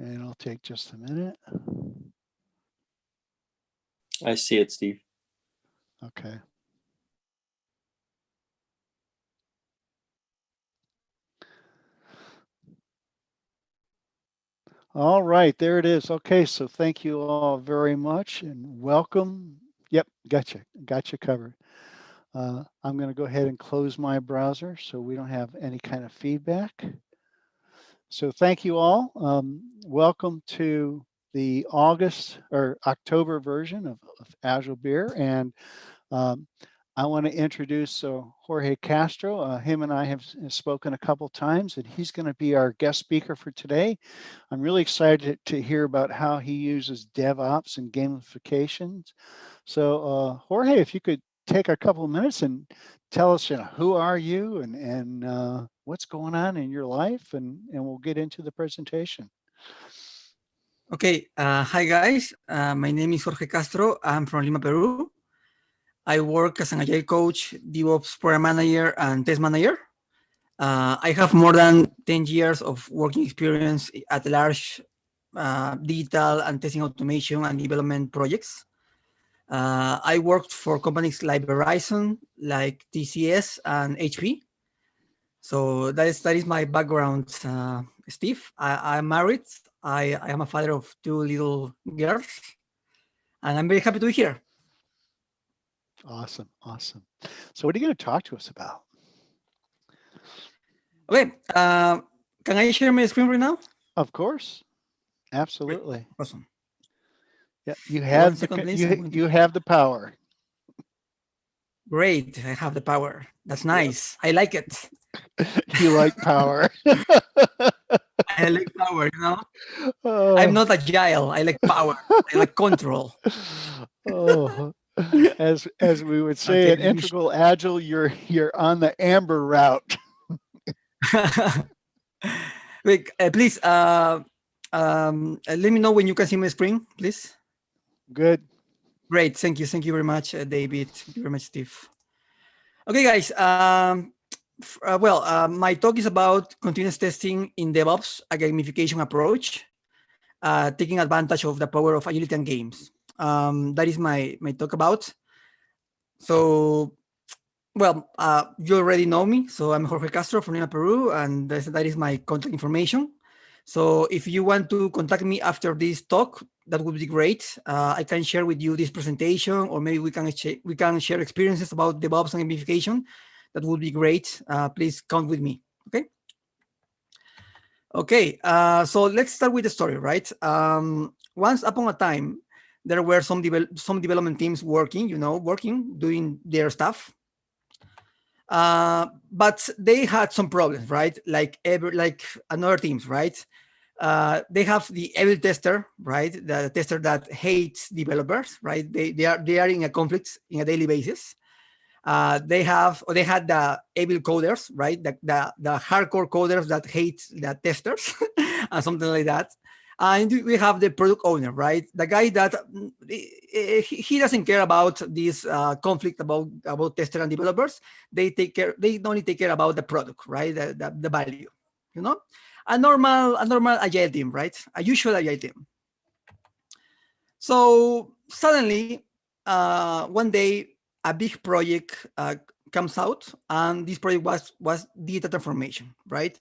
and it'll take just a minute. I see it, Steve. Okay. All right, there it is. Okay, so thank you all very much and welcome. Yep, got you covered. I'm going to go ahead and close my browser so we don't have any kind of feedback. So thank you all. Welcome to the August or October version of Agile Beer. And I want to introduce Jorge Castro. Him and I have spoken a couple times, and he's going to be our guest speaker for today. I'm really excited to hear about how he uses DevOps and gamification. So Jorge, if you could take a couple of minutes and tell us, who are you and what's going on in your life, and we'll get into the presentation. Okay. Hi, guys. My name is Jorge Castro. I'm from Lima, Peru. I work as an Agile coach, DevOps program manager, and test manager. I have more than 10 years of working experience at large digital and testing automation and development projects. I worked for companies like Verizon, like TCS, and HP. So that is my background, Steve. I'm married. I am a father of 2 little girls, and I'm very happy to be here. Awesome. So what are you going to talk to us about? Okay. Can I share my screen right now? Of course. Absolutely. Great. Awesome. Yeah, you have you have the power. Great. I have the power. That's nice. Yep. I like it. You like power. I like power, I'm not agile. I like power. I like control. Oh, as we would say, okay, integral agile, you're on the amber route. Wait, please let me know when you can see my screen, please. Good. Great. Thank you very much, David. Thank you very much, Steve. Okay, guys. My talk is about continuous testing in DevOps, a gamification approach, taking advantage of the power of agility and games. That is my talk about. So, you already know me. So I'm Jorge Castro from Lima, Peru, and that is my contact information. So if you want to contact me after this talk, that would be great. I can share with you this presentation, or maybe we can share experiences about DevOps and gamification. That would be great. Please count with me. Okay. Okay. So let's start with the story, right? Once upon a time, there were some development teams working, doing their stuff. But they had some problems, right? Like another teams, right? They have the evil tester, right? The tester that hates developers, right? They are in a conflict in a daily basis. They had the evil coders, right? The hardcore coders that hate the testers, and something like that. And we have the product owner, right? The guy that he doesn't care about this conflict about testers and developers. They only take care about the product, right? The value, a normal agile team, right? A usual agile team. So suddenly, one day, a big project comes out, and this project was data transformation, right?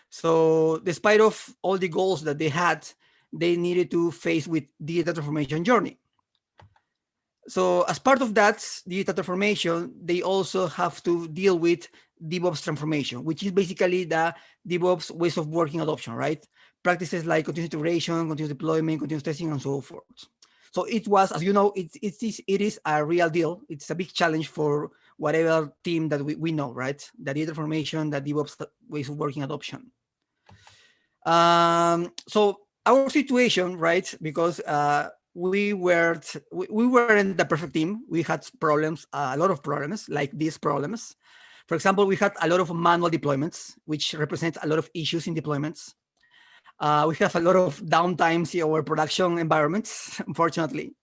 So despite of all the goals that they had, they needed to face with data transformation journey. So as part of that data transformation, they also have to deal with DevOps transformation, which is basically the DevOps ways of working adoption, right? Practices like continuous integration, continuous deployment, continuous testing, and so forth. So it was, as you know, it is a real deal. It's a big challenge for whatever team that we know, right? The data transformation, the DevOps ways of working adoption. So our situation, right? Because we weren't the perfect team. We had problems, a lot of problems, like these problems. For example, we had a lot of manual deployments, which represent a lot of issues in deployments. We have a lot of downtimes in our production environments, unfortunately.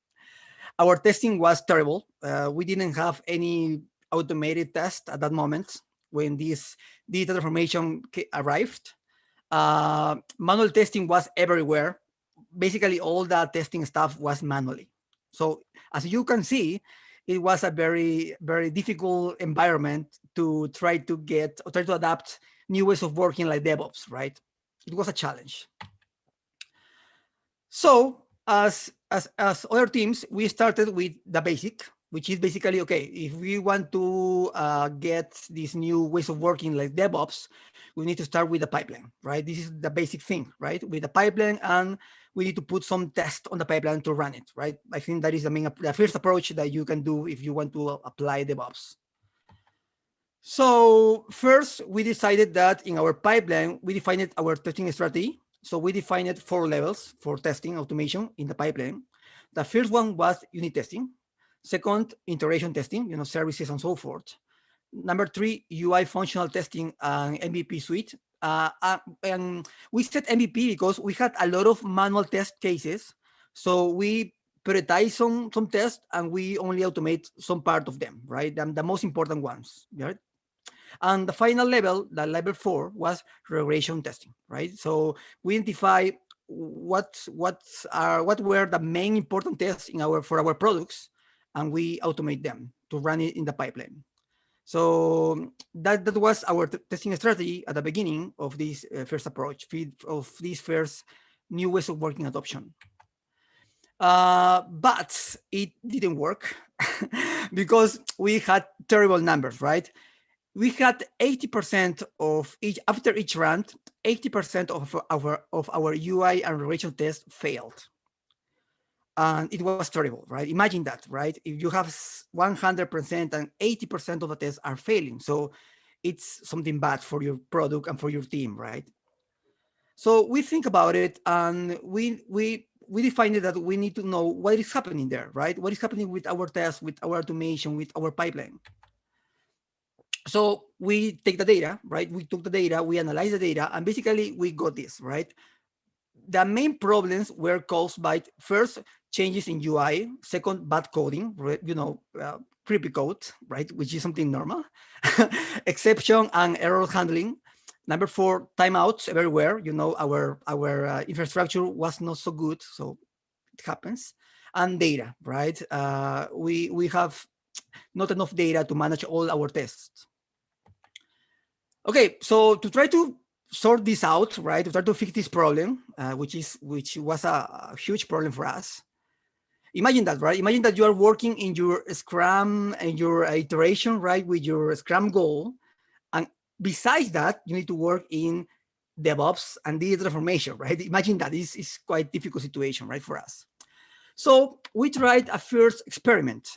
Our testing was terrible. We didn't have any automated test at that moment when this data transformation arrived. Manual testing was everywhere. basically all the testing stuff was manually. So as you can see, it was a very, very difficult environment to try to get or try to adapt new ways of working like DevOps, right? It was a challenge. So as other teams, we started with the basic, which is basically, okay, if we want to get these new ways of working like DevOps, we need to start with the pipeline, right? This is the basic thing, right? With the pipeline, and we need to put some test on the pipeline to run it, right? I think that is the first approach that you can do if you want to apply DevOps. So first, we decided that in our pipeline, we defined our testing strategy. So we defined 4 levels for testing automation in the pipeline. The first one was unit testing. Second, integration testing, services and so forth. Number 3, UI functional testing and MVP suite. And we set MVP because we had a lot of manual test cases. So we prioritize some tests and we only automate some part of them, right? The most important ones, right? And the final level, the level 4, was regression testing, right? So we identify what were the main important tests for our products, and we automate them to run it in the pipeline. So that was our testing strategy at the beginning of this first approach, of this first new ways of working adoption. But it didn't work because we had terrible numbers, right? We had 80% of each, after each round, 80% of our UI and regression tests failed. And it was terrible, right? Imagine that, right? If you have 100% and 80% of the tests are failing. So it's something bad for your product and for your team, right? So we think about it, and we defined that we need to know what is happening there, right? What is happening with our tests, with our automation, with our pipeline. So we take the data, right? We took the data, we analyzed the data, and basically we got this, right? The main problems were caused by, first, changes in UI, second, bad coding, creepy code, right? Which is something normal, exception and error handling. Number 4, timeouts everywhere. Our infrastructure was not so good, so it happens. And data, right? We have not enough data to manage all our tests. Okay, so to try to sort this out, right, to try to fix this problem, which was a huge problem for us. Imagine that, right? Imagine that you are working in your Scrum and your iteration, right, with your Scrum goal. And besides that, you need to work in DevOps and digital transformation, right? Imagine that. This is quite difficult situation, right, for us. So we tried a first experiment.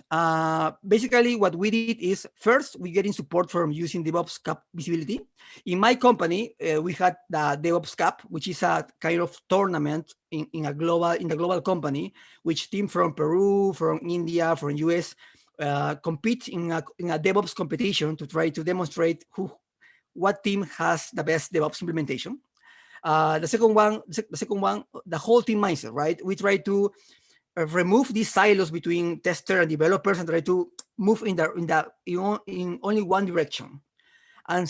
Basically, what we did is, first, we getting support from using DevOps Cup visibility. In my company, we had the DevOps Cup, which is a kind of tournament in the global company, which team from Peru, from India, from US compete in a DevOps competition to try to demonstrate what team has the best DevOps implementation. The second one, the whole team mindset, right? We try to remove these silos between tester and developers and try to move in only one direction. And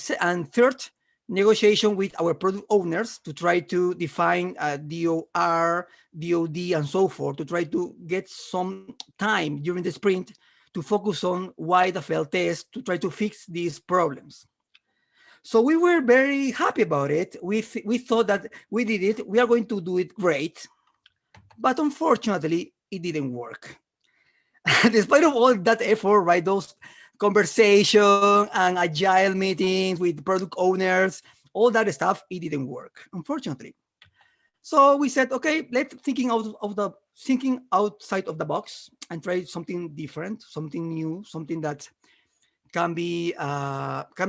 third, negotiation with our product owners to try to define DOR, DOD, and so forth, to try to get some time during the sprint to focus on why the failed test, to try to fix these problems. So we were very happy about it. We thought that we did it. We are going to do it great. But unfortunately, it didn't work. Despite of all that effort, right, those conversation and agile meetings with product owners, all that stuff, it didn't work, unfortunately. So we said, okay, let's thinking outside of the box and try something different, something new, something that can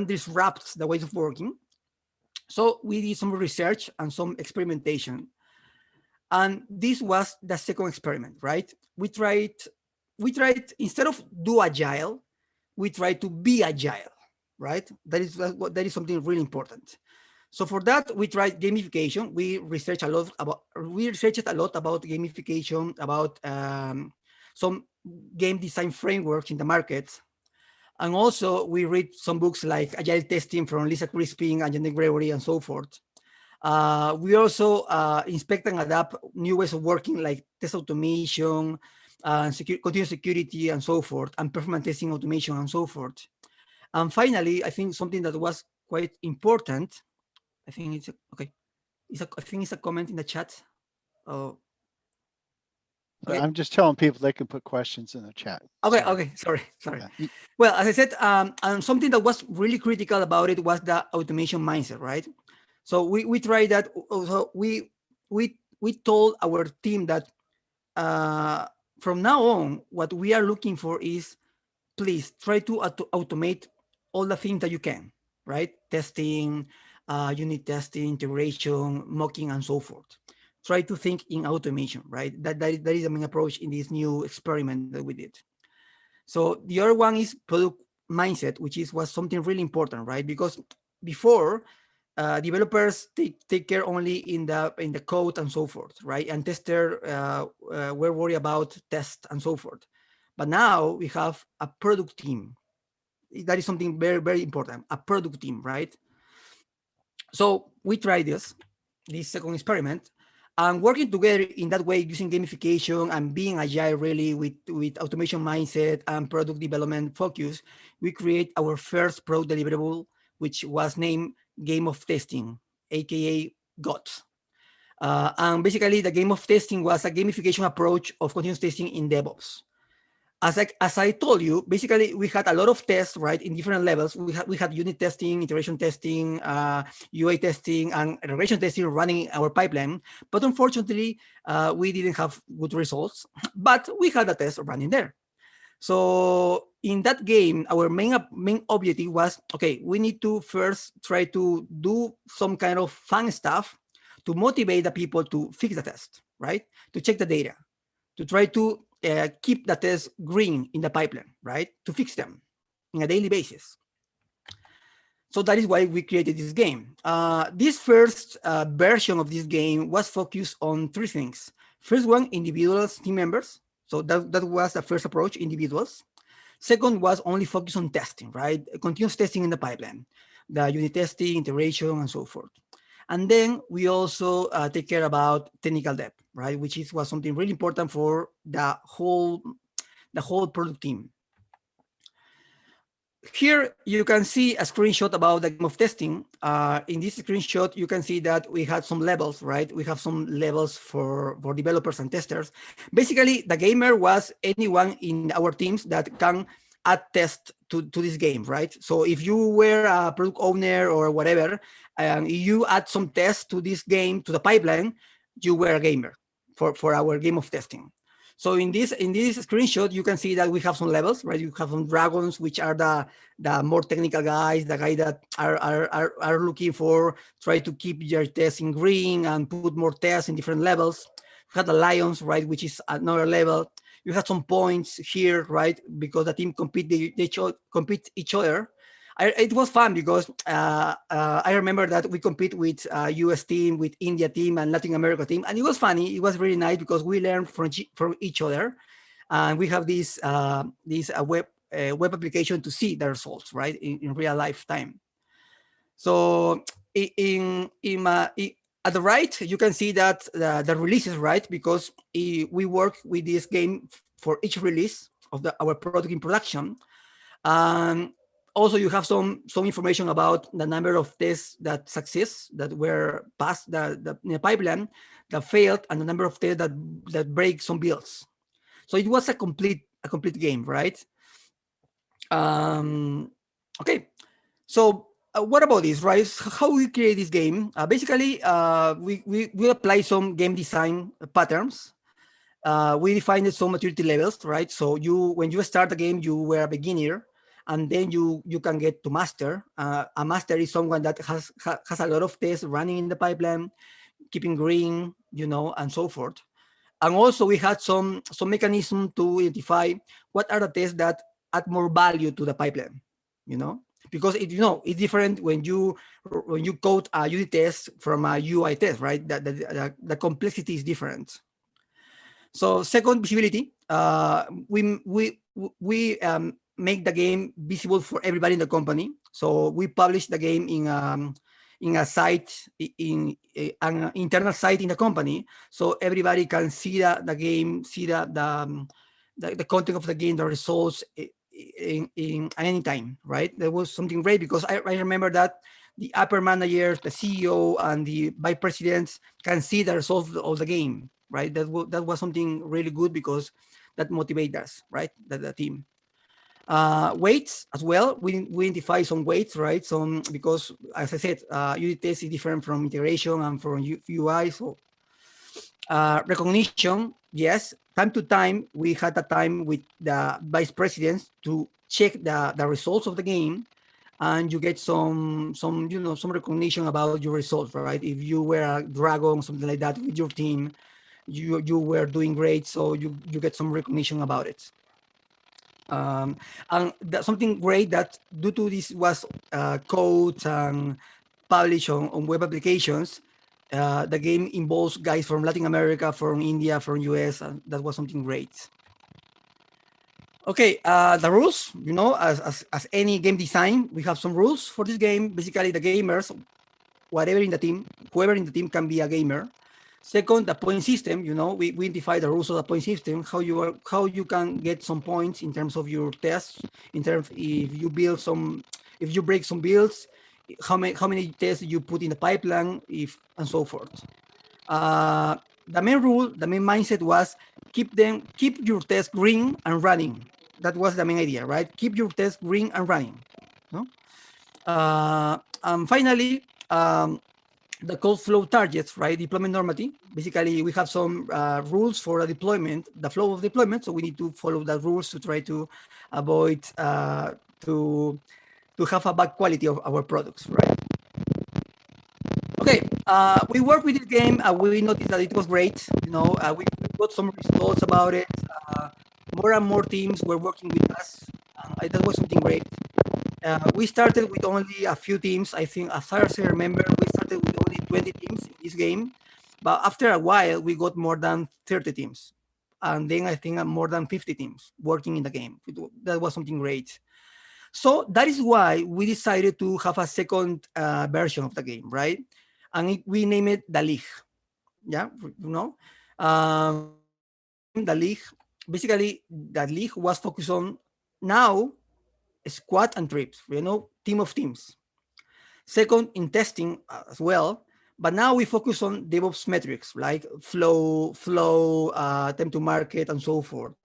disrupt the ways of working. So we did some research and some experimentation. And this was the second experiment, right? We tried, instead of do agile, we tried to be agile, right? That is something really important. So for that, we tried gamification. We researched a lot about gamification, about some game design frameworks in the market. And also we read some books like Agile Testing from Lisa Crispin and Janet Gregory and so forth. We also inspect and adapt new ways of working, like test automation, continuous security, and so forth, and performance testing automation, and so forth. And finally, I think something that was quite important. I think it's okay. I think it's a comment in the chat. Oh, okay. I'm just telling people they can put questions in the chat. Okay, Sorry. okay, sorry. Yeah. Well, as I said, and something that was really critical about it was the automation mindset, right? So we tried that. So we told our team that from now on, what we are looking for is, please try to automate all the things that you can, right? Testing, unit testing, integration, mocking, and so forth. Try to think in automation, right? That is the main approach in this new experiment that we did. So the other one is product mindset, which was something really important, right? Because before, developers take care only in the code and so forth, right? And tester were worried about test and so forth. But now we have a product team. That is something very, very important. A product team, right? So we tried this second experiment, and working together in that way, using gamification and being agile, really with automation mindset and product development focus, we create our first product deliverable, which was named Game of Testing, aka GOT. And basically, the game of testing was a gamification approach of continuous testing in DevOps. As I told you, basically we had a lot of tests, right, in different levels. We had unit testing, integration testing, UI testing, and regression testing running in our pipeline. But unfortunately, we didn't have good results. But we had a test running there. So in that game, our main objective was, okay, we need to first try to do some kind of fun stuff to motivate the people to fix the test, right? To check the data, to try to keep the tests green in the pipeline, right? To fix them on a daily basis. So that is why we created this game. This first version of this game was focused on three things. First one, individuals, team members. So that was the first approach, individuals. Second was only focused on testing, right? Continuous testing in the pipeline, the unit testing, integration, and so forth. And then we also take care about technical debt, right? Which was something really important for the whole product team. Here you can see a screenshot about the game of testing. In this screenshot, you can see that we had some levels, right? We have some levels for developers and testers. Basically, the gamer was anyone in our teams that can add test to this game, right? So if you were a product owner or whatever, and you add some tests to this game, to the pipeline, you were a gamer for our game of testing. So in this screenshot, you can see that we have some levels, right? You have some dragons, which are the more technical guys, the guys that are looking for, try to keep your tests in green and put more tests in different levels. You have the lions, right, which is another level. You have some points here, right, because the team compete each other. It was fun because I remember that we compete with US team, with India team, and Latin America team, and it was funny. It was really nice because we learned from each other, and we have this web application to see the results, right, in real life time. So at the right, you can see that the releases, right, because we work with this game for each release of our product in production. Also, you have some information about the number of tests that that were passed the pipeline, that failed, and the number of tests that break some builds. So it was a complete game, right? Okay, so what about this, right? How we create this game? Basically, we apply some game design patterns. We defined some maturity levels, right? So when you start the game, you were a beginner, and then you can get to master. A master is someone that has a lot of tests running in the pipeline, keeping green, and so forth. And also we had some mechanism to identify what are the tests that add more value to the pipeline, because it's different when you code a unit test from a UI test, right? The complexity is different. So second, visibility. We make the game visible for everybody in the company. So we publish the game in in a site, in an internal site in the company, so everybody can see the game, see the content of the game, the results in any time, right? That was something great because I remember that the upper managers, the CEO, and the vice presidents can see the results of the game, right? That was something really good because that motivates us, right? The team. Weights as well. We identify some weights, right? Some because as I said, unit test is different from integration and from UI. So recognition, yes. Time to time, we had a time with the vice presidents to check the results of the game, and you get some some recognition about your results, right? If you were a dragon, something like that with your team, you were doing great, so you get some recognition about it. And something great that due to this was code and published on web applications. The game involves guys from Latin America, from India, from US, and that was something great. Okay, the rules, as any game design, we have some rules for this game. Basically, the gamers, whatever in the team, whoever in the team can be a gamer. Second, the point system, we identify the rules of the point system, how you can get some points in terms of your tests, in terms if you break some builds, how many tests you put in the pipeline, and so forth. The main rule, the main mindset was keep your tests green and running. That was the main idea, right? Keep your tests green and running. No? And finally, the code flow targets, right? Deployment normative. Basically, we have some rules for a deployment, the flow of deployment. So we need to follow the rules to try to avoid to have a bad quality of our products, right? Okay, we worked with this game. We noticed that it was great. We got some results about it. More and more teams were working with us. That was something great. We started with only a few teams. I think, as far as I remember, we started with only 20 teams in this game. But after a while, we got more than 30 teams. And then I think more than 50 teams working in the game. That was something great. So that is why we decided to have a second version of the game, right? And we named it the League. Yeah, for this game, the League, basically, the League was focused on now squad and trips, team of teams. Second, in testing as well, but now we focus on DevOps metrics like flow, time to market, and so forth.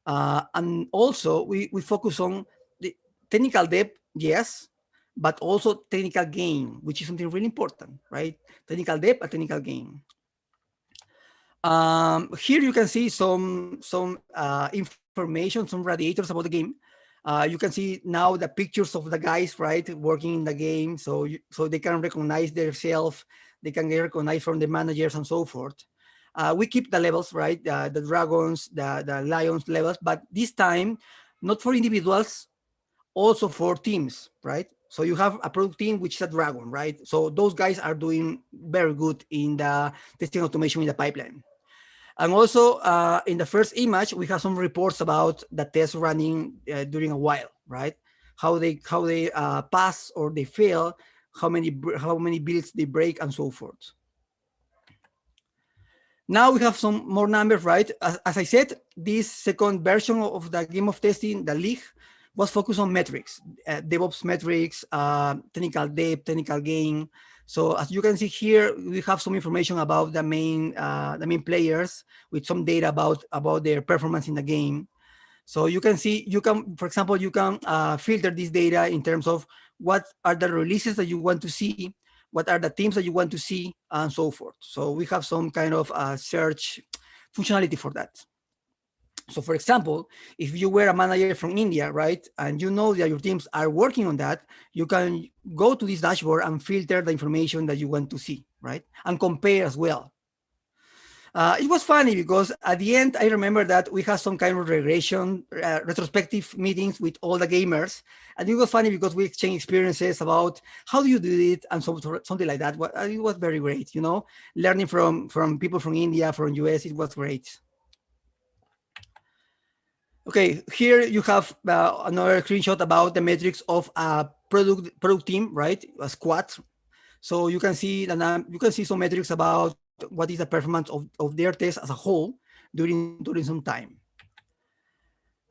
And also, we focus on the technical depth, yes, but also technical gain, which is something really important, right? Technical depth and technical gain. Here you can see some information, some radiators about the game. You can see now the pictures of the guys, right, working in the game, so they can recognize themselves. They can get recognized from the managers and so forth. We keep the levels, right, the dragons, the lions levels, but this time not for individuals, also for teams, right? So you have a product team which is a dragon, right? So those guys are doing very good in the testing automation in the pipeline. And also in the first image, we have some reports about the test running during a while, right? How they pass or they fail, how many builds they break, and so forth. Now we have some more numbers, right? As I said, this second version of the game of testing, the League, was focused on metrics, DevOps metrics, technical depth, technical gain. So as you can see here, we have some information about the main players with some data about their performance in the game. So you can see, for example, you can filter this data in terms of what are the releases that you want to see, what are the teams that you want to see, and so forth. So we have some kind of search functionality for that. So for example, if you were a manager from India, right, and you know that your teams are working on that, you can go to this dashboard and filter the information that you want to see, right, and compare as well. It was funny because at the end, I remember that we had some kind of regression, retrospective meetings with all the gamers. And it was funny because we exchanged experiences about how do you do it and something like that. It was very great, learning from people from India, from US, it was great. Okay, here you have another screenshot about the metrics of a product team, right? A squad. So you can see some metrics about what is the performance of their test as a whole during some time.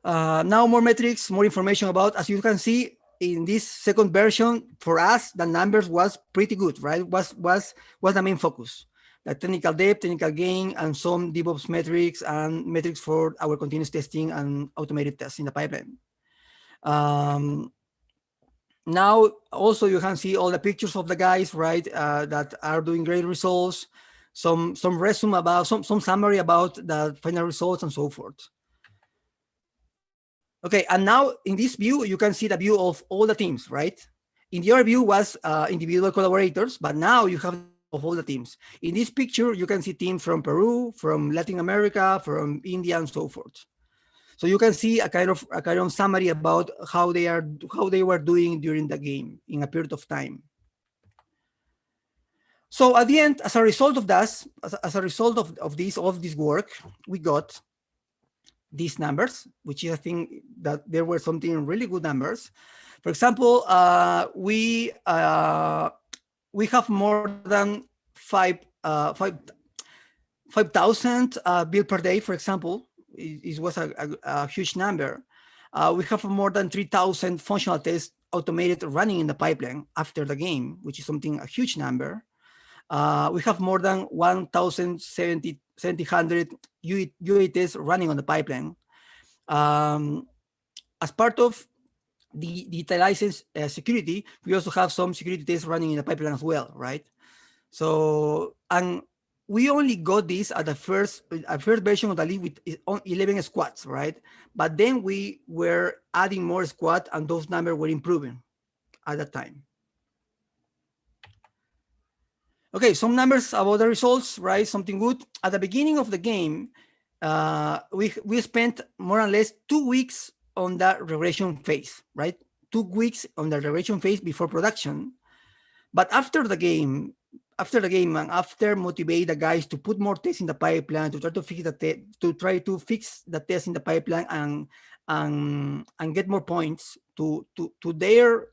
Now more metrics, more information about, as you can see in this second version, for us, the numbers was pretty good, right? Was the main focus. The technical depth, technical gain, and some DevOps metrics and metrics for our continuous testing and automated tests in the pipeline. Now, also you can see all the pictures of the guys, right, that are doing great results, some resume about, some summary about the final results and so forth. Okay, and now in this view, you can see the view of all the teams, right? In the other view was individual collaborators, but now you have the view of all the teams. In this picture, you can see teams from Peru, from Latin America, from India, and so forth. So you can see a kind of summary about how they were doing during the game in a period of time. So at the end, as a result of that, as a result of this work, we got these numbers, which is, I think that there were something really good numbers. For example, we have more than 5,000 build per day, for example. It was a huge number. We have more than 3,000 functional tests automated running in the pipeline after the game, which is a huge number. We have more than 1,700 UAT tests running on the pipeline. As part of the license security, we also have some security tests running in the pipeline as well, right? So, and we only got this at the first version of the league with 11 squads, right? But then we were adding more squads, and those numbers were improving at that time. Okay, some numbers about the results, right? Something good. At the beginning of the game, we spent more or less 2 weeks on the regression phase, right? 2 weeks on the regression phase before production. But after the game, and after motivate the guys to put more tests in the pipeline, to try to fix the test in the pipeline and get more points to their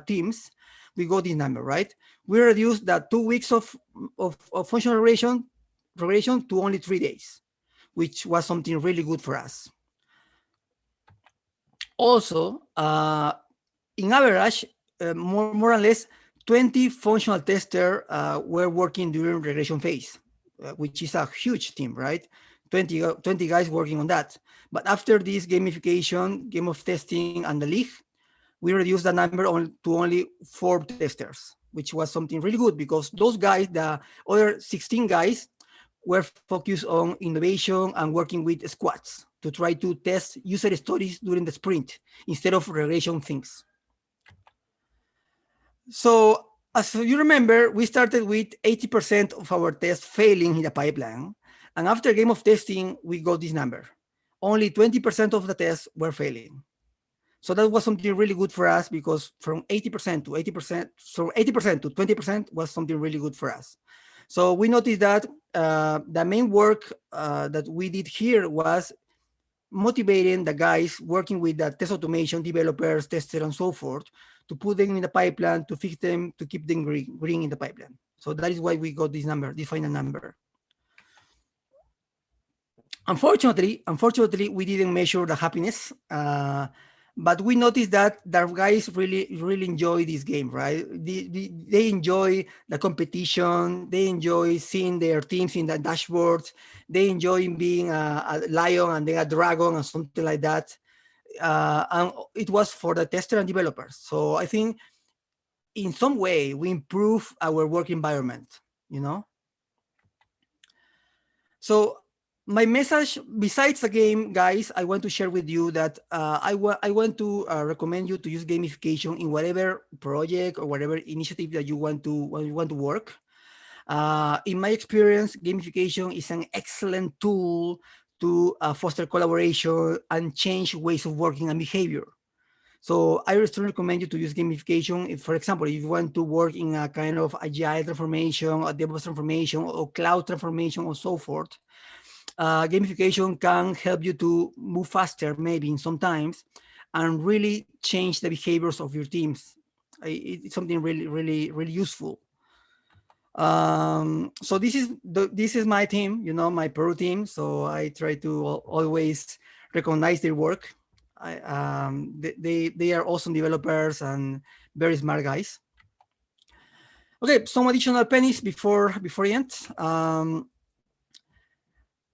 teams, we got this number, right? We reduced the 2 weeks of functional regression to only 3 days, which was something really good for us. Also, in average, more or less 20 functional testers were working during regression phase, which is a huge team, right? 20 guys working on that. But after this gamification, game of testing, and the league, we reduced the number to only 4 testers, which was something really good because those guys, the other 16 guys, were focused on innovation and working with squads to try to test user stories during the sprint instead of regression things. So as you remember, we started with 80% of our tests failing in the pipeline. And after game of testing, we got this number. Only 20% of the tests were failing. So that was something really good for us because from 80% to 80%, so 80% to 20% was something really good for us. So we noticed that the main work that we did here was motivating the guys working with the test automation developers, testers, and so forth to put them in the pipeline, to fix them, to keep them green in the pipeline. So that is why we got this number, this final number. Unfortunately, we didn't measure the happiness, but we noticed that the guys really enjoy this game, right? They enjoy the competition. They enjoy seeing their teams in the dashboards. They enjoy being a lion and then a dragon and something like that. And it was for the tester and developers. So I think in some way we improve our work environment, you know? So my message, besides the game, guys, I want to share with you that I want to recommend you to use gamification in whatever project or whatever initiative that you want to work. In my experience, gamification is an excellent tool to foster collaboration and change ways of working and behavior. So I strongly recommend you to use gamification. If, for example, if you want to work in a kind of agile transformation, or DevOps transformation, or cloud transformation, or so forth, gamification can help you to move faster, maybe in sometimes, and really change the behaviors of your teams It's something really useful. So this is my team, my Peru team. So I try to always recognize their work. They are awesome developers and very smart guys. Okay, some additional pennies before I end.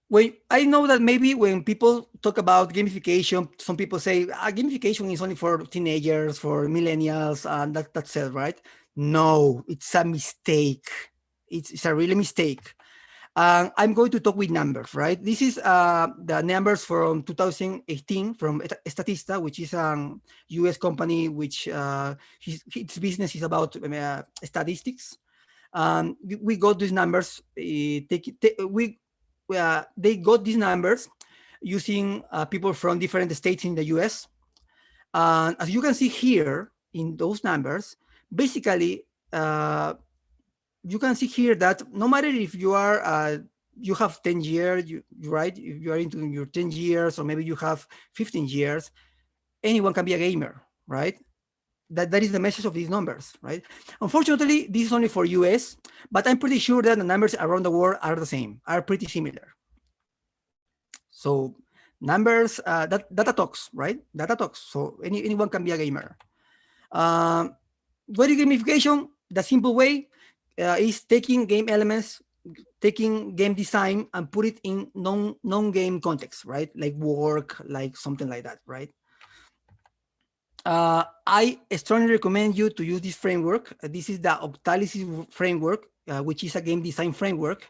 When I know that maybe when people talk about gamification, some people say gamification is only for teenagers, for millennials, and that's it, right? No, it's a mistake. It's a really mistake. I'm going to talk with numbers, right? This is the numbers from 2018 from Statista, which is a US company which its business is about statistics. We got these numbers. They got these numbers using people from different states in the US. And as you can see here in those numbers, basically, you can see here that no matter if you are you have 10 years, right? If you are into your 10 years, or maybe you have 15 years, anyone can be a gamer, right? That is the message of these numbers, right? Unfortunately, this is only for US, but I'm pretty sure that the numbers around the world are the same, are pretty similar. So numbers, data talks, right? Data talks. So anyone can be a gamer. What is gamification? The simple way is taking game elements, taking game design, and put it in non-game context, right? Like work, like something like that, right? I strongly recommend you to use this framework. This is the Octalysis framework, which is a game design framework.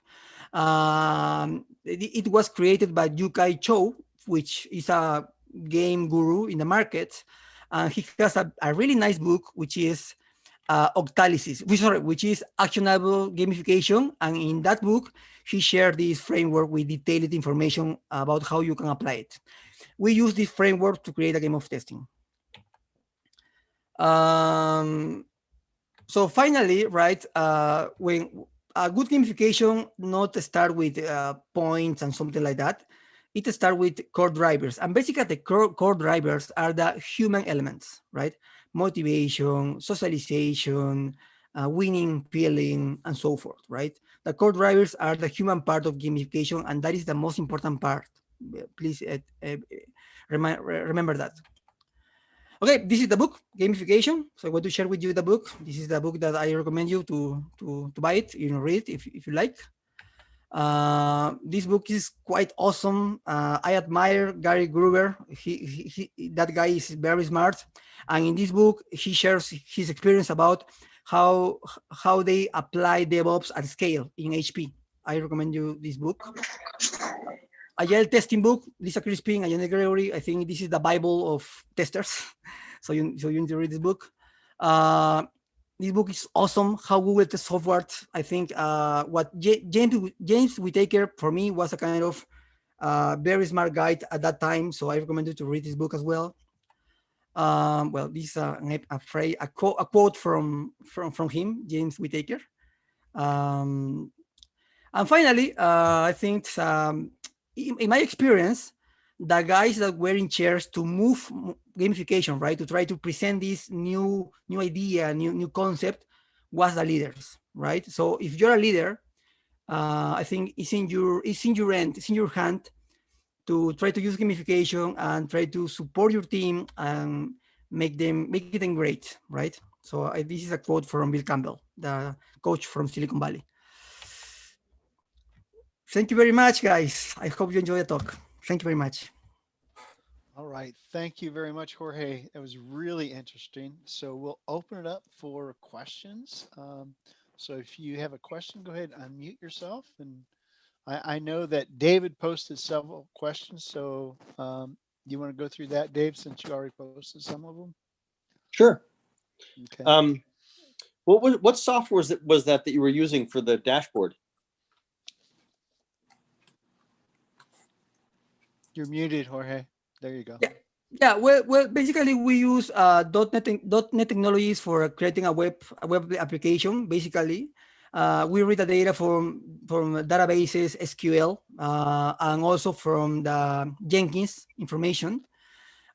It was created by Yukai Cho, which is a game guru in the market. And he has a really nice book, which is Octalysis, which is actionable gamification. And in that book, he shared this framework with detailed information about how you can apply it. We use this framework to create a game of testing. So finally, right, when a good gamification not start with points and something like that, it start with core drivers. And basically the core drivers are the human elements, right? Motivation, socialization, winning feeling, and so forth, right? The core drivers are the human part of gamification, and that is the most important part. Please remember that. Okay, this is the book, Gamification. So I want to share with you the book. This is the book that I recommend you to buy it, read it if you like. This book is quite awesome. I admire Gary Gruber. That guy is very smart. And in this book, he shares his experience about how they apply DevOps at scale in HP. I recommend you this book. Agile testing book, Lisa Crispin and Janet Gregory. I think this is the Bible of testers. So you need to read this book. This book is awesome. How Google test software. I think what James Whittaker for me was a kind of very smart guide at that time. So I recommend you to read this book as well. Well, this is a quote from him, James Whittaker. And finally, I think in my experience, the guys that were in chairs to move gamification, right, to try to present this new idea, new concept, was the leaders, right? So if you're a leader, I think it's in your hand to try to use gamification and try to support your team and make it great, right? So this is a quote from Bill Campbell, the coach from Silicon Valley. Thank you very much, guys. I hope you enjoy the talk. Thank you very much. All right. Thank you very much, Jorge. It was really interesting. So we'll open it up for questions. So if you have a question, go ahead and unmute yourself. And I know that David posted several questions. So you want to go through that, Dave, since you already posted some of them? Sure. Okay. What software was that you were using for the dashboard? You're muted, Jorge. There you go. Yeah. Well, basically we use .NET technologies for creating a web application. Basically, we read the data from databases, SQL, and also from the Jenkins information.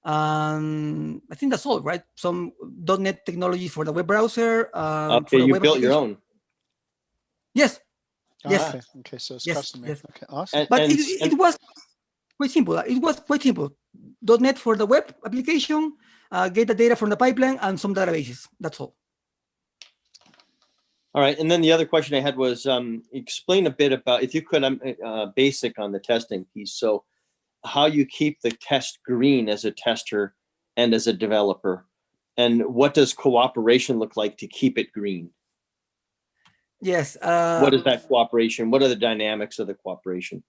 I think that's all, right? Some .NET technology for the web browser, Okay, for the you web built your application. own. Yes, Ah, yes, Okay. So it's yes, custom made. yes. Okay. Awesome. But and it was quite simple. It was quite simple. .NET for the web application, get the data from the pipeline, and some databases. That's all. all right. And then the other question I had was, explain a bit about, if you could, basic on the testing piece. So how you keep the test green as a tester and as a developer, and what does cooperation look like to keep it green? Yes. What is that cooperation? What are the dynamics of the cooperation?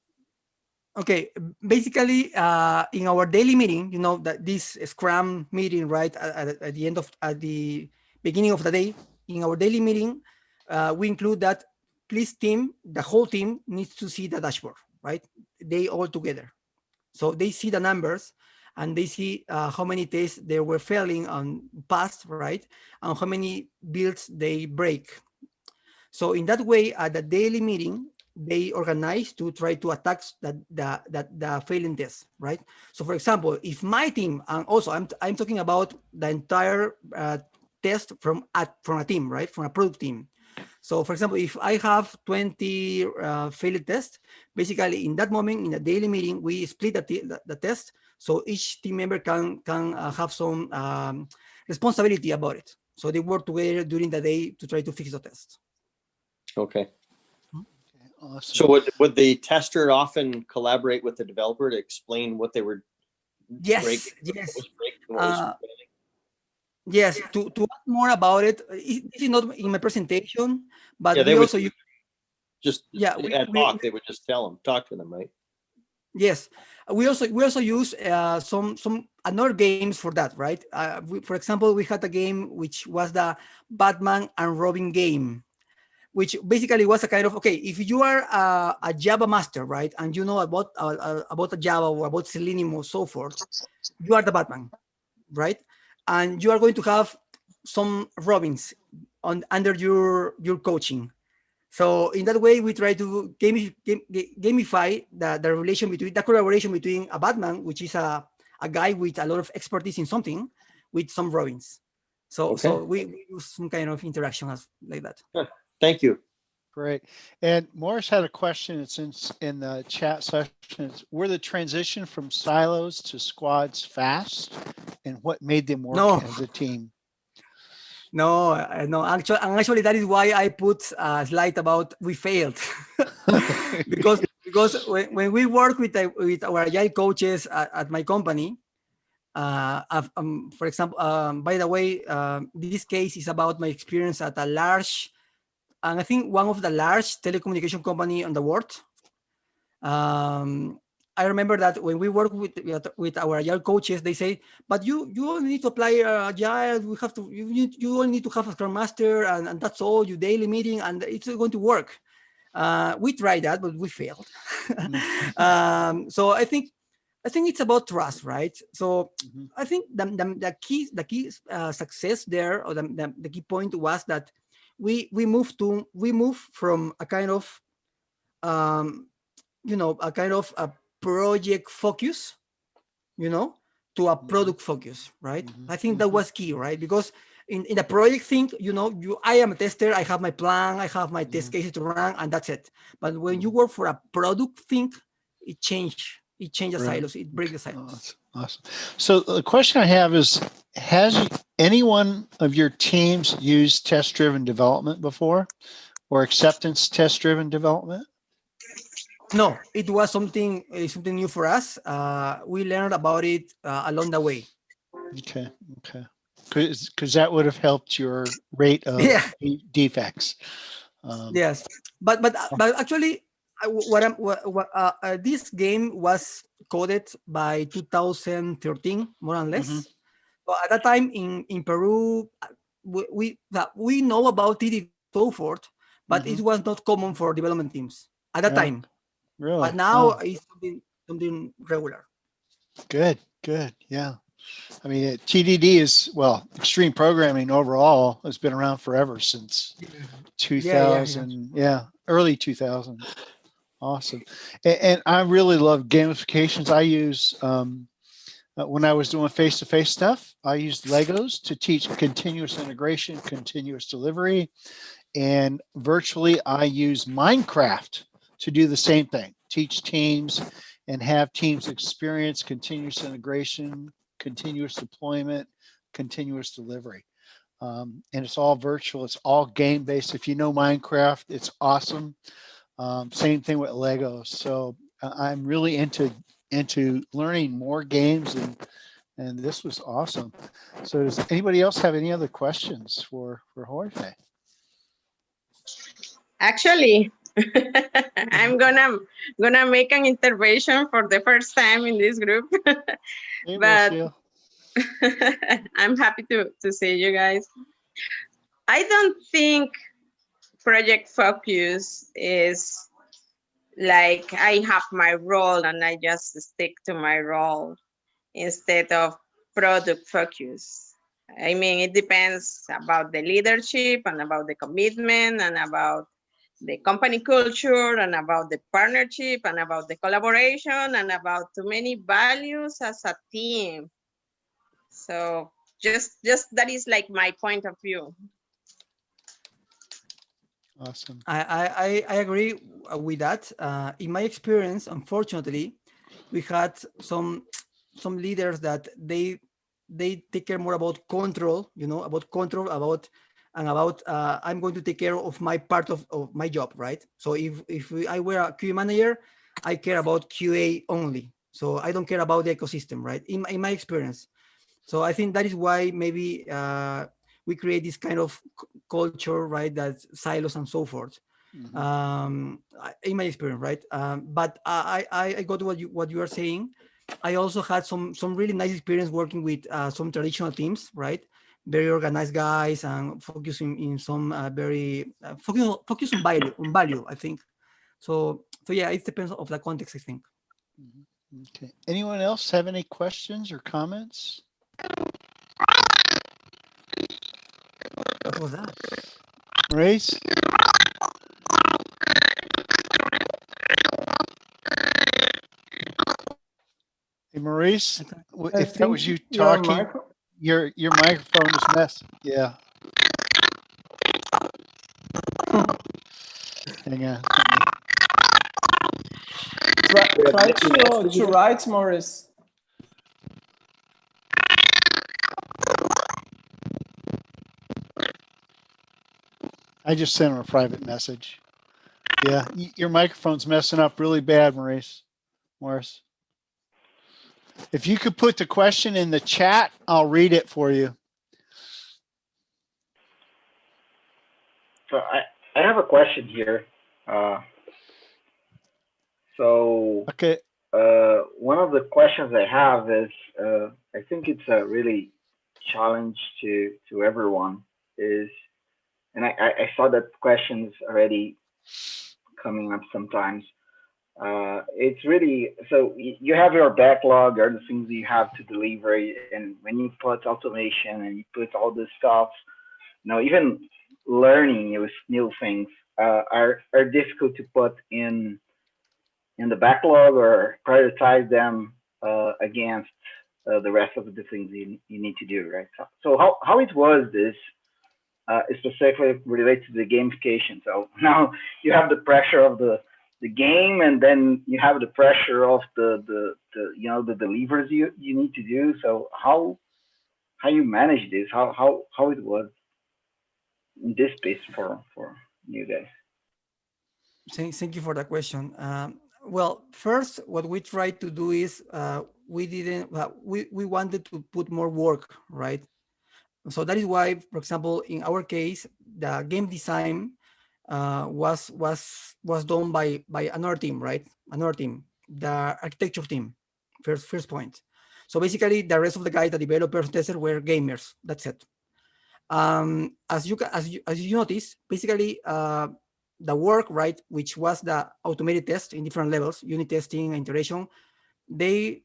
Okay. Basically, in our daily meeting, that this Scrum meeting, right at the end of at the beginning of the day, in our daily meeting, we include that please team, the whole team needs to see the dashboard, right? They all together. So they see the numbers and they see how many tests they were failing on past, right? And how many builds they break. So in that way, at the daily meeting, they organize to try to attack the failing test, right? So for example, if my team, and also I'm talking about the entire test from a team, right? From a product team. So for example, if I have 20 failed tests, basically in that moment in the daily meeting, we split the test. So each team member can have some responsibility about it. So they work together during the day to try to fix the test. Okay. Okay, awesome. So would the tester often collaborate with the developer to explain what they were Yes, breaking, yes. what was breaking, what was failing? Yes, to ask more about it, this is not in my presentation, but Yeah, they we would also use, just yeah, at talk. They would just talk to them, right? yes, we also use some another games for that, right? For example, we had a game which was the Batman and Robin game, which basically was a kind of, okay, if you are a Java master, right, and you know about a Java or about Selenium or so forth, you are the Batman, right? And you are going to have some Robins under your coaching. So in that way, we try to gamify the relation between the collaboration between a Batman, which is a guy with a lot of expertise in something, with some Robins. So Okay. so we use some kind of interaction as like that. Thank you. Great. And Morris had a question. It's in the chat session. Were the transition from silos to squads fast, and what made them work No, as a team? no. Actually, that is why I put a slide about we failed, because when we work with our agile coaches at my company, for example, by the way, this case is about my experience at a large, and I think one of the large telecommunication company on the world. I remember that when we work with our agile coaches, they say, "But you only need to apply agile. We have to you only need to have a scrum master, and that's all. Your daily meeting, and it's going to work." We tried that, but we failed. So I think it's about trust, right? So Mhm. I think the key success there, or the key point was that we moved from a kind of um, a kind of a project focus, you know, to a Mhm. product focus, right? Mhm. I think that was key, right? Because in the project thing, I am a tester, I have my plan, I have my test Mhm. cases to run, and that's it. But when you Mhm. work for a product thing, it changes the Right. silos, it breaks Okay. the Oh, silos. that's awesome. So the question I have is, has any one of your teams used test-driven development before, or acceptance test-driven development? No, it was something new for us. We learned about it along the way. Okay. Okay. Because that would have helped your rate of Yeah. defects. Um, Yes, but actually, this game was coded by 2013, more or mhm. less. So at that time in Peru, we know about TDD and so forth, but it Mhm. was not common for development teams at that Yeah. time. But Really? now Oh, it's something regular. good. Good. Yeah. I mean, TDD is, well, extreme programming overall has been around forever since Yeah. 2000. Yeah. Early 2000. Awesome. And I really love gamifications. I use When I was doing face-to-face stuff, I used Legos to teach continuous integration, continuous delivery, and virtually I use Minecraft to do the same thing, teach teams and have teams experience continuous integration, continuous deployment, continuous delivery. And it's all virtual, it's all game-based. If you know Minecraft, it's awesome. Same thing with Legos. So I'm really into learning more games, and this was awesome. So does anybody else have any other questions for Jorge? Actually, I'm gonna make an intervention for the first time in this group, Hey, but Rocio. I'm happy to see you guys. I don't think project focus is like I have my role and I just stick to my role instead of product focus. I mean, it depends about the leadership and about the commitment and about the company culture and about the partnership and about the collaboration and about too many values as a team. So just that is like my point of view. Awesome. I agree with that. In my experience, unfortunately, we had some leaders that they take care more about control, about control, about I'm going to take care of my part of my job, right? So if I were a QA manager, I care about QA only. So I don't care about the ecosystem, right? In my experience. So I think that is why maybe we create this kind of culture, right? That silos and so forth. Mhm. In my experience, right? But I got what you are saying. I also had some really nice experience working with some traditional teams, right? Very organized guys and focusing in some very focus on value. I think so. Yeah, it depends of the context. I think. Mhm. Okay. Anyone else have any questions or comments? What was that? Maurice? Hey, Maurice, I if that was think you your talking, micro. your microphone is messed. Yeah. Hang on. Try to write, Morris. I just sent him a private message. Yeah, your microphone's messing up really bad, Maurice. Morris. If you could put the question in the chat, I'll read it for you. So I have a question here. Okay. One of the questions I have is, I think it's a really challenge to everyone is, and I saw that questions already coming up sometimes. It's really, so you have your backlog, or the things you have to deliver, and when you put automation and you put all this stuff, even learning new things are difficult to put in the backlog or prioritize them against the rest of the things you need to do, right? So how it was this specifically related to the gamification. So now you have the pressure of the game, and then you have the pressure of the delivers you need to do. So how you manage this? How it was in this space for you guys? Thank you for the question. Well, first, what we tried to do is we didn't. We wanted to put more work, right? So that is why, for example, in our case, the game design was done by another team, right? Another team, the architecture team. First point. So basically, the rest of the guys, the developers, testers, were gamers. That's it. As you notice, basically the work, right, which was the automated test in different levels, unit testing, integration, they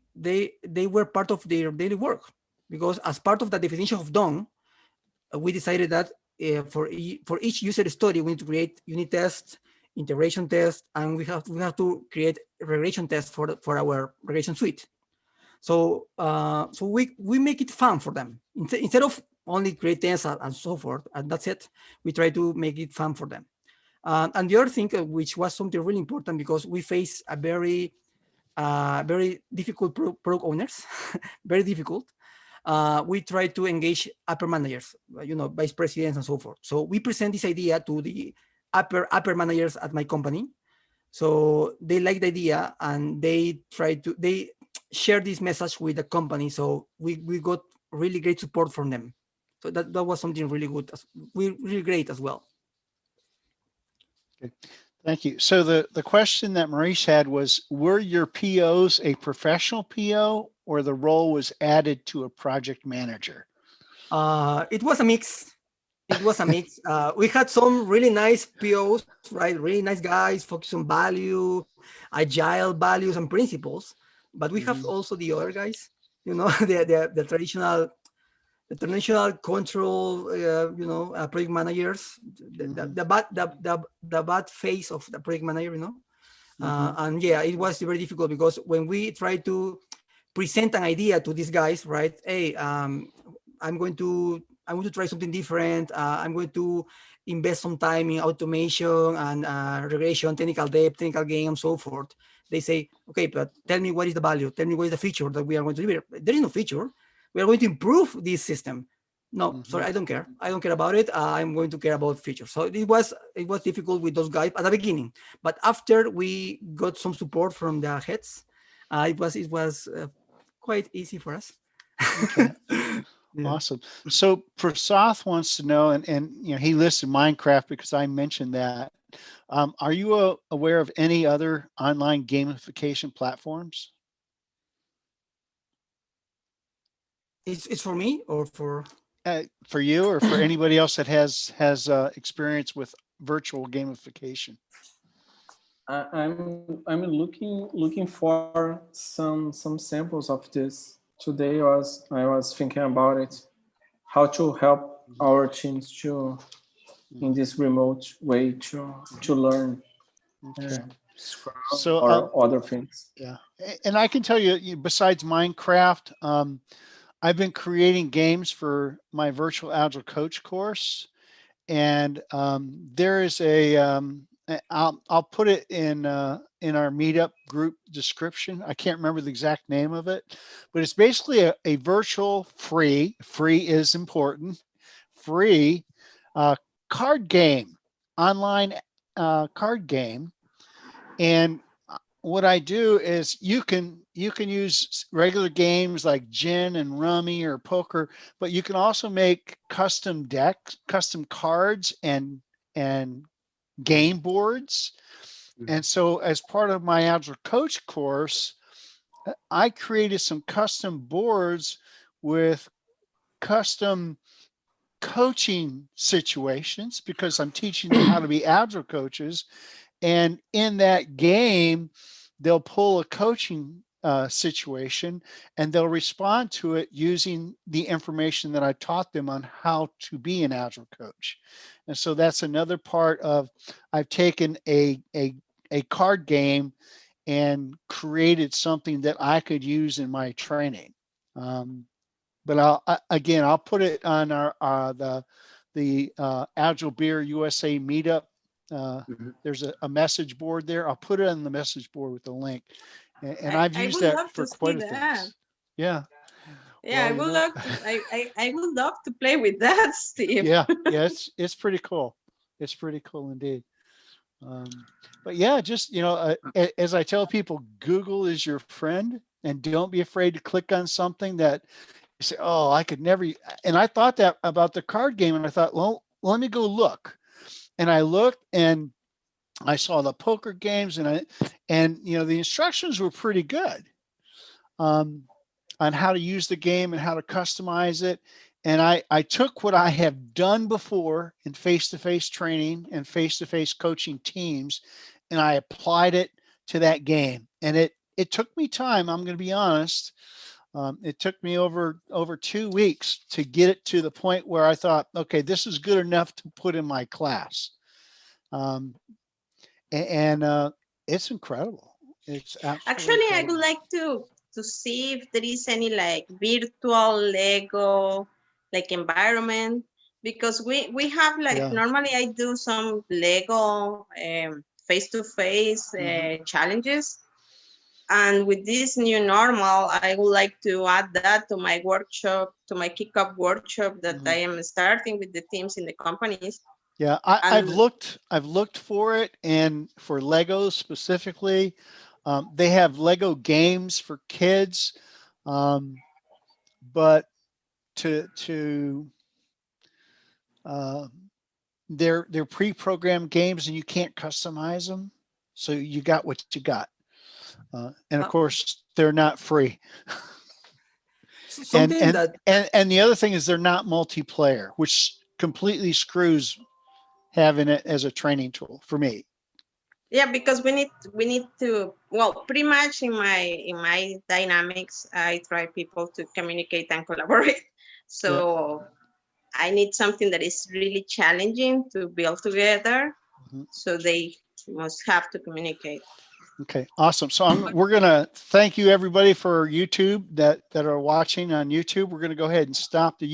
were part of their daily work, because as part of the definition of done, we decided that for each user story, we need to create unit tests, integration tests, and we have to create regression tests for our regression suite. So so we make it fun for them instead of only create tests and so forth, and that's it. We try to make it fun for them. And the other thing, which was something really important, because we face a very difficult product owners, very difficult. We try to engage upper managers, vice presidents and so forth. So we present this idea to the upper managers at my company. So they like the idea and they share this message with the company. So we got really great support from them. So that was something really good, really great as well. Okay. Thank you. So the question that Maurice had was, were your POs a professional PO or the role was added to a project manager? It was a mix. It was a mix. We had some really nice POs, right? Really nice guys, focus on value, agile values and principles. But we have also the other guys, the traditional control, project managers, the bad face of the project manager, and yeah, it was very difficult because when we try to present an idea to these guys, right? Hey, I'm going to try something different. I'm going to invest some time in automation and regression, technical depth, technical gain, and so forth. They say, okay, but tell me what is the value? Tell me what is the feature that we are going to deliver? There is no feature. We are going to improve this system. No, sorry, I don't care. I don't care about it. I'm going to care about features. So it was difficult with those guys at the beginning, but after we got some support from the heads, it was quite easy for us. Okay. Yeah. Awesome. So Prasath wants to know, and he listed Minecraft because I mentioned that. Are you aware of any other online gamification platforms? It's for me or for you or for anybody else that has experience with virtual gamification? I'm looking for some samples of this. Today I was thinking about it, how to help our teams to in this remote way to learn. Okay. So or other things. Yeah, and I can tell you, besides Minecraft, I've been creating games for my virtual Agile coach course, and there is I'll put it in our meetup group description. I can't remember the exact name of it, but it's basically a virtual free is important, free card game, online card game. And what I do is you can use regular games like gin and rummy or poker, but you can also make custom decks, custom cards and game boards. And so as part of my Agile coach course, I created some custom boards with custom coaching situations because I'm teaching them how to be Agile coaches. And in that game, they'll pull a coaching situation and they'll respond to it using the information that I taught them on how to be an Agile coach. And so that's another part of, I've taken a card game and created something that I could use in my training. But I'll put it on the Agile Beer USA meetup. There's a message board there. I'll put it on the message board with the link. And I've used that for quite a things. Yeah. Yeah, well, I would love to play with that, Steve. Yeah, it's pretty cool. It's pretty cool indeed. But yeah, just as I tell people, Google is your friend, and don't be afraid to click on something that you say, oh, I could never. And I thought that about the card game, and I thought, well, let me go look. And I looked, and I saw the poker games, and the instructions were pretty good on how to use the game and how to customize it. And I took what I have done before in face-to-face training and face-to-face coaching teams, and I applied it to that game. And it took me time. I'm going to be honest. It took me over 2 weeks to get it to the point where I thought, okay, this is good enough to put in my class. And it's incredible. It's absolutely actually incredible. I would like to see if there is any like virtual Lego like environment, because we have like Yeah. normally I do some Lego face-to-face challenges, and with this new normal, I would like to add that to my workshop, to my kickoff workshop that I am starting with the teams in the companies. Yeah, I've looked for it, and for Legos specifically, they have Lego games for kids, but they're pre-programmed games, and you can't customize them, so you got what you got, and of course they're not free. Something and that and the other thing is they're not multiplayer, which completely screws having it as a training tool for me. Yeah, because we need to, well, pretty much in my dynamics, I try people to communicate and collaborate. So I need something that is really challenging to build together. So they must have to communicate. Okay, awesome. So we're gonna thank you everybody for YouTube that are watching on YouTube. We're gonna go ahead and stop the